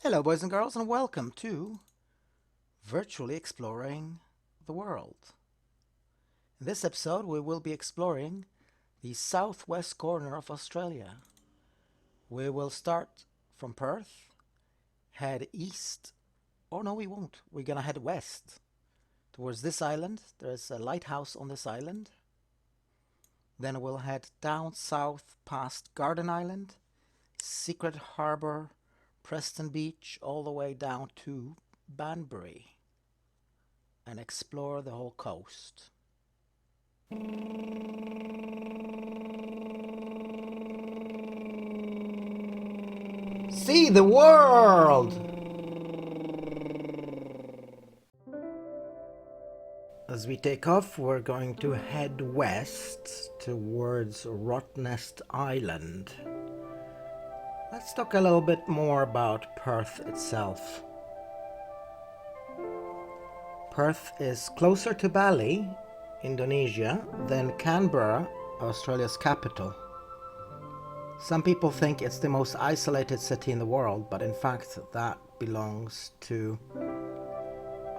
Hello, boys and girls, and welcome to Virtually Exploring the World. In this episode, we will be exploring the southwest corner of Australia. We will start from Perth, head east. Oh, no, we won't. We're going to head west towards this island. There's a lighthouse on this island. Then we'll head down south past Garden Island, Secret Harbour, Preston Beach, all the way down to Banbury, and explore the whole coast. See the world! As we take off, we're going to head west towards Rottnest Island. Let's talk a little bit more about Perth itself. Perth is closer to Bali, Indonesia, than Canberra, Australia's capital. Some people think it's the most isolated city in the world, but in fact that belongs to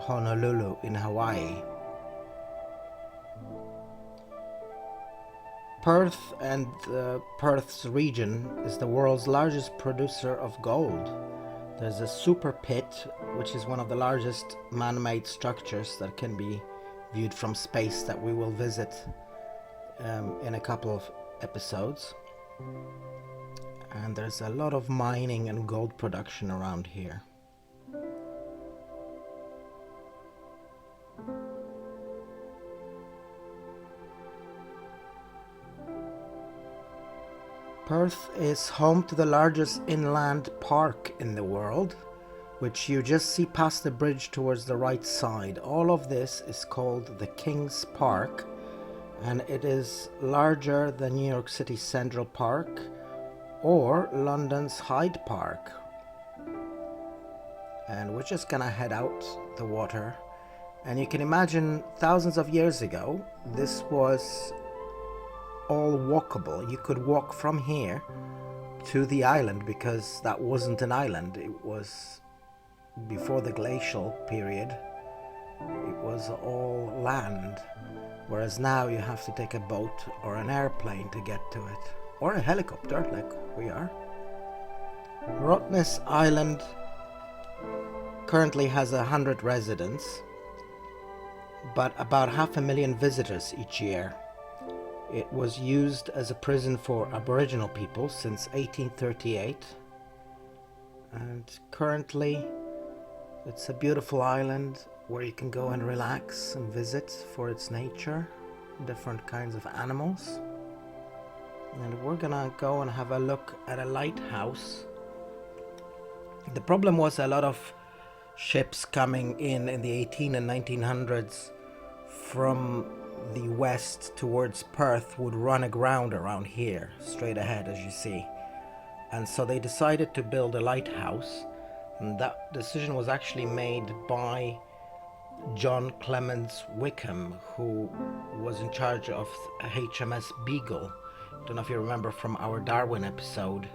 Honolulu in Hawaii. Perth and Perth's region is the world's largest producer of gold. There's a super pit, which is one of the largest man-made structures that can be viewed from space, that we will visit in a couple of episodes. And there's a lot of mining and gold production around here. Perth is home to the largest inland park in the world, which you just see past the bridge towards the right side. All of this is called the King's Park, and it is larger than New York City's Central Park or London's Hyde Park. And we're just gonna head out the water, and you can imagine thousands of years ago this was all walkable. You could walk from here to the island, because that wasn't an island. It was before the glacial period. It was all land, whereas now you have to take a boat or an airplane to get to it, or a helicopter like we are. Rottnest Island currently has 100 residents, but about 500,000 visitors each year. It was used as a prison for Aboriginal people since 1838, and currently it's a beautiful island where you can go and relax and visit for its nature, different kinds of animals. And we're gonna go and have a look at a lighthouse. The problem was a lot of ships coming in the 18 and 1900s from the west towards Perth would run aground around here, straight ahead as you see. And so they decided to build a lighthouse, and that decision was actually made by John Clements Wickham, who was in charge of HMS Beagle. Don't know if you remember from our Darwin episode.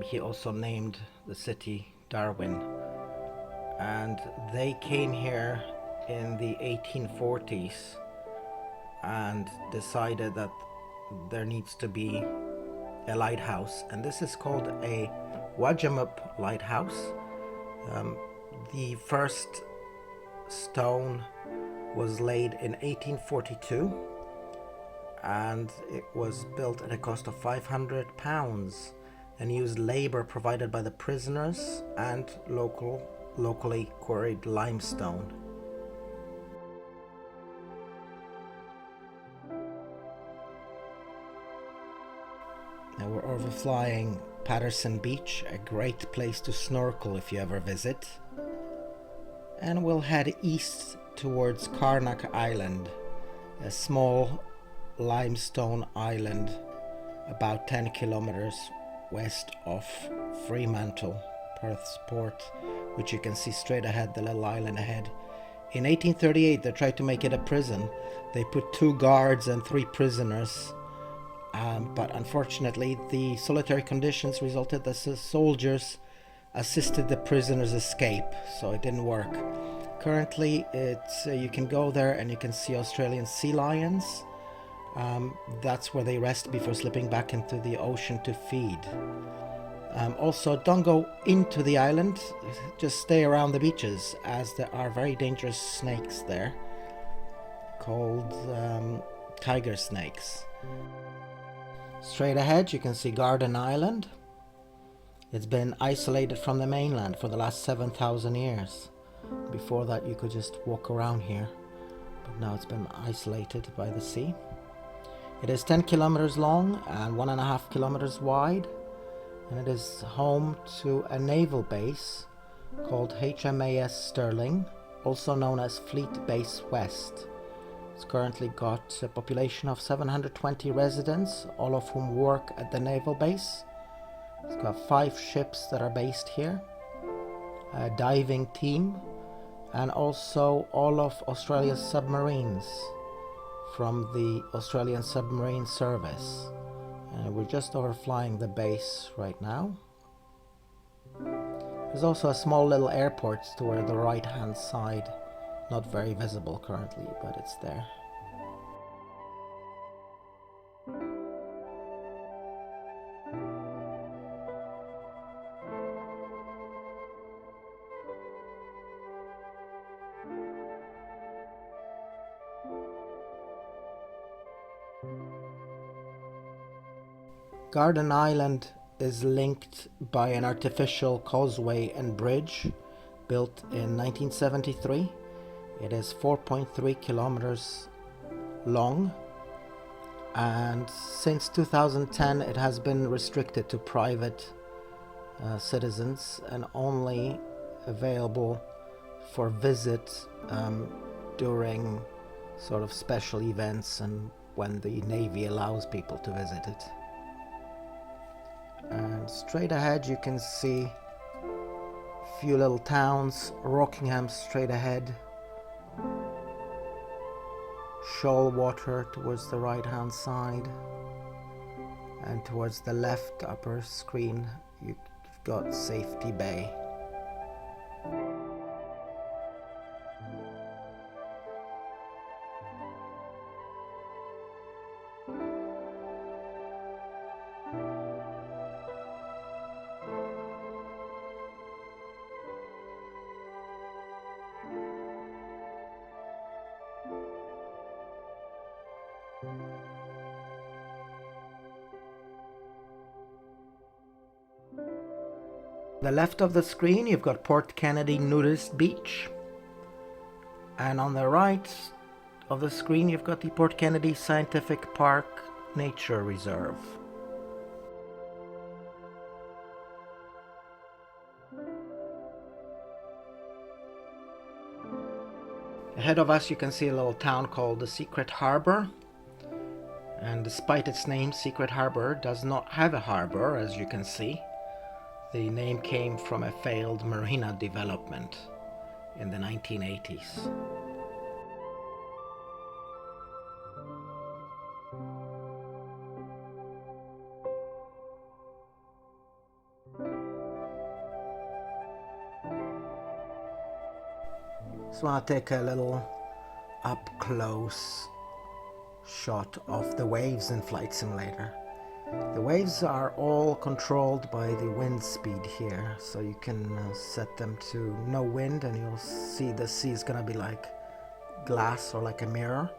He also named the city Darwin. And they came here in the 1840s and decided that there needs to be a lighthouse, and this is called a Wajamup lighthouse. The first stone was laid in 1842, and it was built at a cost of £500 and used labor provided by the prisoners and locally quarried limestone. Now we're overflying Preston Beach, a great place to snorkel if you ever visit. And we'll head east towards Carnac Island, a small limestone island about 10 kilometers west of Fremantle, Perth's port, which you can see straight ahead, the little island ahead. In 1838 they tried to make it a prison. They put 2 guards and 3 prisoners, but unfortunately the solitary conditions resulted that the soldiers assisted the prisoners escape, so it didn't work. Currently, it's you can go there and you can see Australian sea lions. That's where they rest before slipping back into the ocean to feed. Also, don't go into the island, just stay around the beaches, as there are very dangerous snakes there called tiger snakes. Straight ahead you can see Garden Island. It's been isolated from the mainland for the last 7,000 years. Before that you could just walk around here, but now it's been isolated by the sea. It is 10 kilometers long and 1.5 kilometers wide, and it is home to a naval base called HMAS Stirling, also known as Fleet Base West. It's currently got a population of 720 residents, all of whom work at the naval base. It's got 5 ships that are based here, a diving team, and also all of Australia's submarines from the Australian Submarine Service. And we're just overflying the base right now. There's also a small little airport toward the right hand side, not very visible currently, but it's there. Garden Island is linked by an artificial causeway and bridge built in 1973. It is 4.3 kilometers long, and since 2010 it has been restricted to private citizens and only available for visit during sort of special events and when the Navy allows people to visit it. And straight ahead you can see a few little towns. Rockingham straight ahead, Shoalwater towards the right hand side, and towards the left upper screen you've got Safety Bay. The left of the screen you've got Port Kennedy Nudist Beach, and on the right of the screen you've got the Port Kennedy Scientific Park Nature Reserve. Ahead of us you can see a little town called the Secret Harbour, and despite its name, Secret Harbour does not have a harbour, as you can see. The name came from a failed marina development in the 1980s. Just want to take a little up close shot of the waves in Flight Simulator. The waves are all controlled by the wind speed here, so you can set them to no wind and you'll see the sea is gonna be like glass or like a mirror,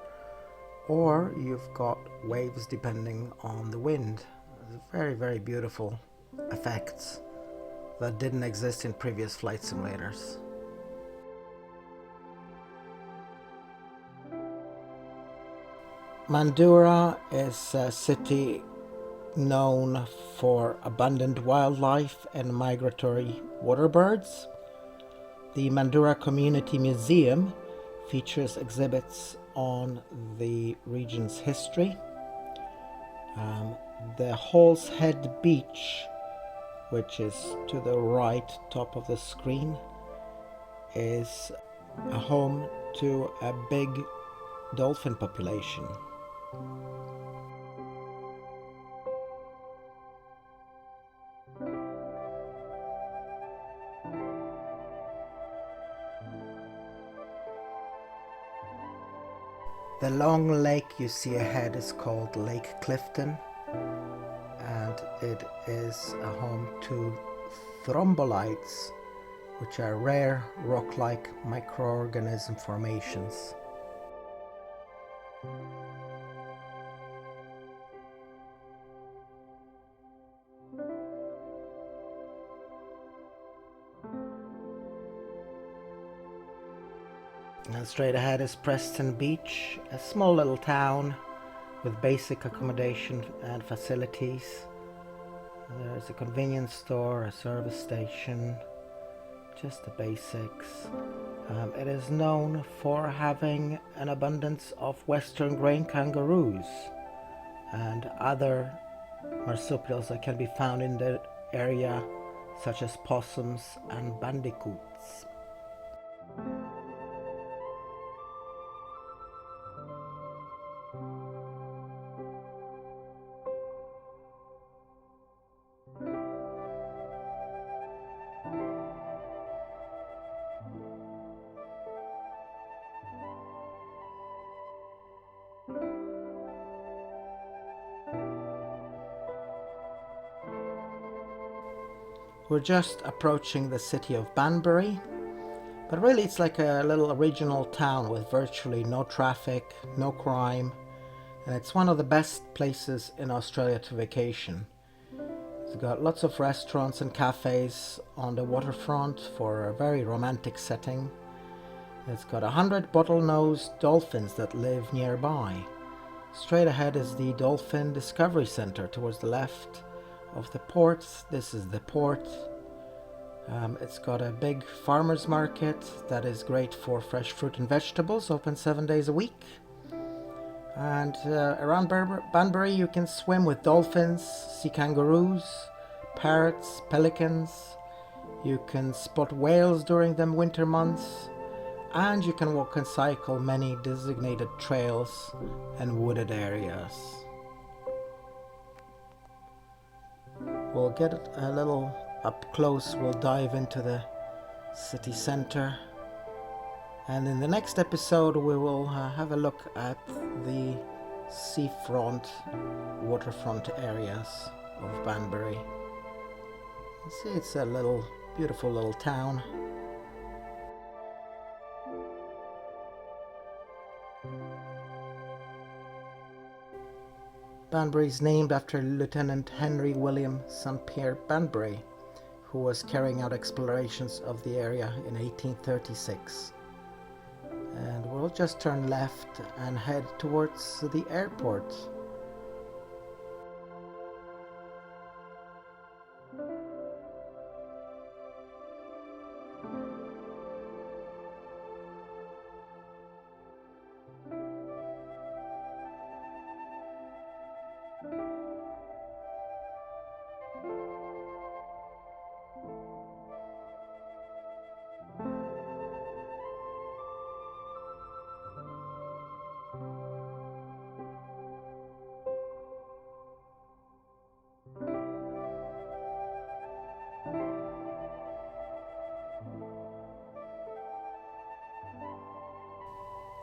or you've got waves depending on the wind. Very, very beautiful effects that didn't exist in previous flight simulators. Mandurah is a city known for abundant wildlife and migratory water birds. The Mandurah Community Museum features exhibits on the region's history. The Hall's Head Beach, which is to the right top of the screen, is a home to a big dolphin population. The long lake you see ahead is called Lake Clifton, and it is a home to thrombolites, which are rare rock-like microorganism formations. And straight ahead is Preston Beach, a small little town with basic accommodation and facilities. There's a convenience store, a service station, just the basics. It is known for having an abundance of western grain kangaroos and other marsupials that can be found in the area, such as possums and bandicoots. We're just approaching the city of Banbury, but really it's like a little regional town with virtually no traffic, no crime, and it's one of the best places in Australia to vacation. It's got lots of restaurants and cafes on the waterfront for a very romantic setting. It's got 100 bottlenose dolphins that live nearby. Straight ahead is the Dolphin Discovery Centre towards the left of the port. This is the port. It's got a big farmers market that is great for fresh fruit and vegetables, open 7 days a week. And around Banbury you can swim with dolphins, see kangaroos, parrots, pelicans. You can spot whales during the winter months, and you can walk and cycle many designated trails and wooded areas. We'll get a little up close, we'll dive into the city centre, and in the next episode we will have a look at the seafront, waterfront areas of Banbury. You see, it's a beautiful little town. Banbury is named after Lieutenant Henry William St. Pierre Banbury, who was carrying out explorations of the area in 1836. And we'll just turn left and head towards the airport.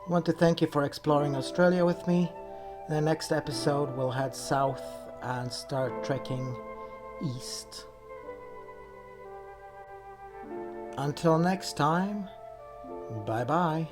I want to thank you for exploring Australia with me. In the next episode we'll head south and start trekking east. Until next time, bye bye.